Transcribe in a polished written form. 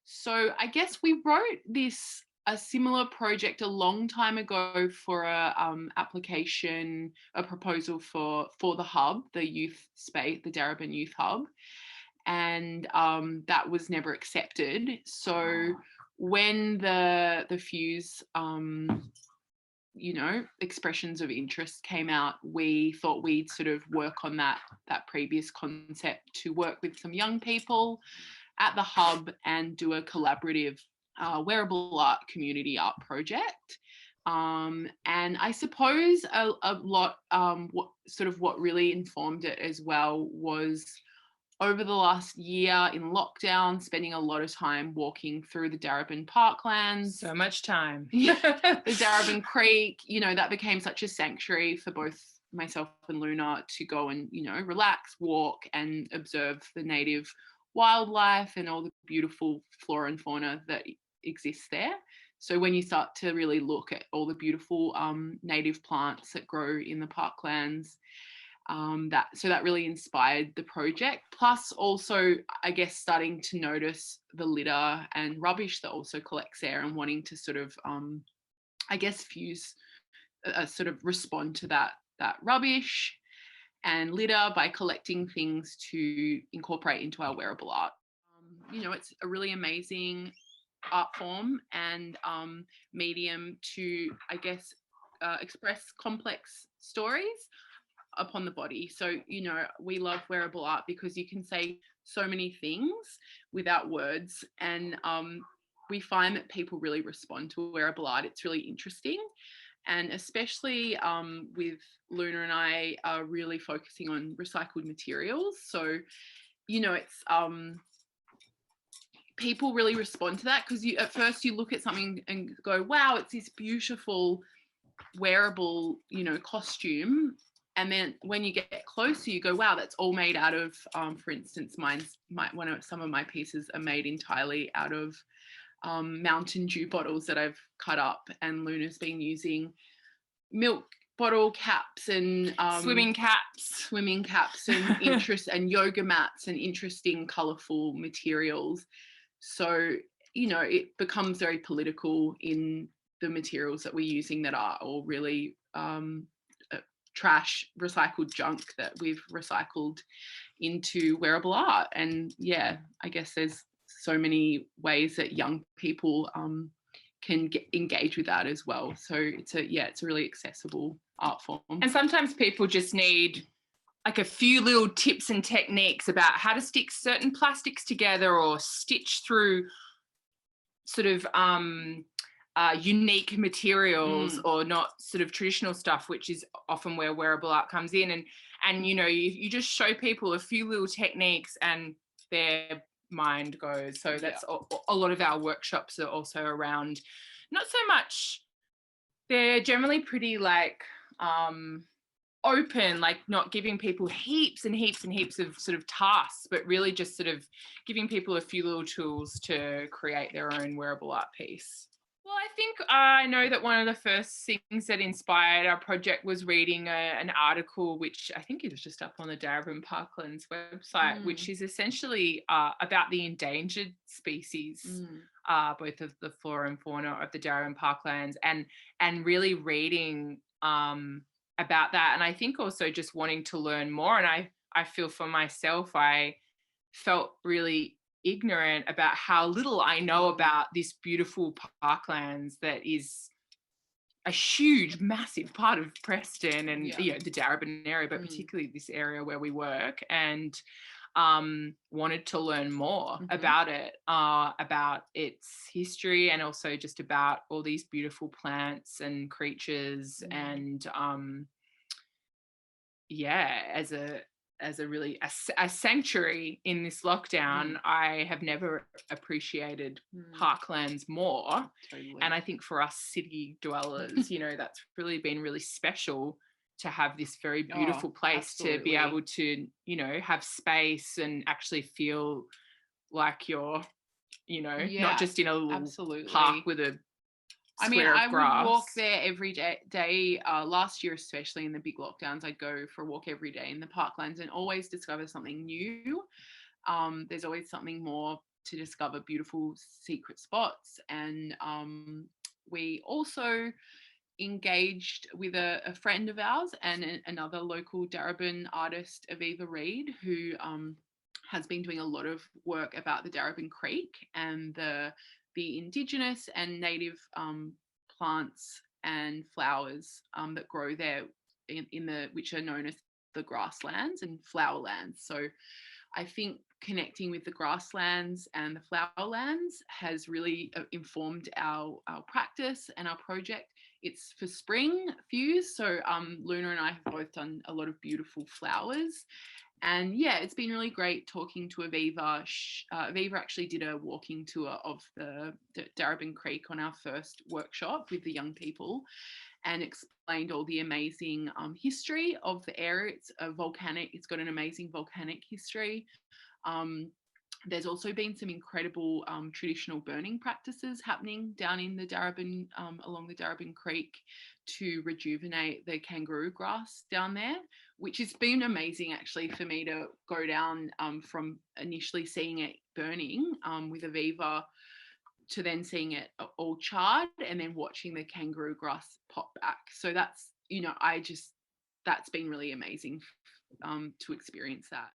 So I guess we wrote a similar project a long time ago for a application, a proposal for the hub, the youth space, the Darebin Youth Hub, and that was never accepted. So when the Fuse expressions of interest came out, we thought we'd sort of work on that previous concept to work with some young people at the hub and do a collaborative wearable art community art project. And I suppose a lot, what really informed it as well was over the last year in lockdown, spending a lot of time walking through the Darebin parklands. So much time. The Darebin Creek, that became such a sanctuary for both myself and Luna to go and, relax, walk and observe the native wildlife and all the beautiful flora and fauna that exists there. So when you start to really look at all the beautiful native plants that grow in the parklands, that really inspired the project. Plus also, I guess, starting to notice the litter and rubbish that also collects there and wanting to sort of, Fuse sort of respond to that rubbish and litter by collecting things to incorporate into our wearable art. It's a really amazing art form and medium to, I guess, express complex stories upon the body. So, we love wearable art because you can say so many things without words. And we find that people really respond to wearable art. It's really interesting. And especially with Luna and I are really focusing on recycled materials. So, it's people really respond to that because at first you look at something and go, wow, it's this beautiful wearable, costume. And then when you get closer, you go, wow, that's all made out of, for instance, some of my pieces are made entirely out of Mountain Dew bottles that I've cut up, and Luna's been using milk bottle caps and swimming caps and and yoga mats and interesting colourful materials. So, it becomes very political in the materials that we're using that are all really trash, recycled junk that we've recycled into wearable art. And yeah, I guess there's so many ways that young people can engage with that as well. So it's a really accessible art form. And sometimes people just need like a few little tips and techniques about how to stick certain plastics together or stitch through sort of unique materials or not sort of traditional stuff, which is often where wearable art comes in. And you just show people a few little techniques and their mind goes. So that's a lot of our workshops are also around, not so much, they're generally pretty like open, like not giving people heaps and heaps and heaps of sort of tasks, but really just sort of giving people a few little tools to create their own wearable art piece. Well, I think I know that one of the first things that inspired our project was reading an article, which I think is just up on the Darebin Parklands website, which is essentially about the endangered species, both of the flora and fauna of the Darebin Parklands, and really reading about that. And I think also just wanting to learn more. And I feel for myself, I felt really ignorant about how little I know about this beautiful parklands that is a huge, massive part of Preston and the Darebin area, but particularly this area where we work, and wanted to learn more about it, about its history, and also just about all these beautiful plants and creatures, and as a really a sanctuary in this lockdown. I have never appreciated parklands more. Totally. And I think for us city dwellers, that's really been really special to have this very beautiful place to be able to, have space and actually feel like you're, not just in a little park with a I would walk there every day. Last year, especially in the big lockdowns, I'd go for a walk every day in the parklands and always discover something new. There's always something more to discover beautiful secret spots. And we also engaged with a friend of ours and another local Darebin artist, Aviva Reid, who has been doing a lot of work about the Darebin Creek and the indigenous and native plants and flowers that grow there in the which are known as the grasslands and flowerlands. So I think connecting with the grasslands and the flowerlands has really informed our practice and our project. It's for spring fuse, so Luna and I have both done a lot of beautiful flowers. And yeah, it's been really great talking to Aviva. Aviva actually did a walking tour of the Darebin Creek on our first workshop with the young people, and explained all the amazing history of the area. It's a volcanic, it's got an amazing volcanic history. There's also been some incredible traditional burning practices happening down in the Darebin, along the Darebin Creek, to rejuvenate the kangaroo grass down there, which has been amazing actually for me to go down from initially seeing it burning with Aviva to then seeing it all charred and then watching the kangaroo grass pop back. So that's, that's been really amazing to experience that.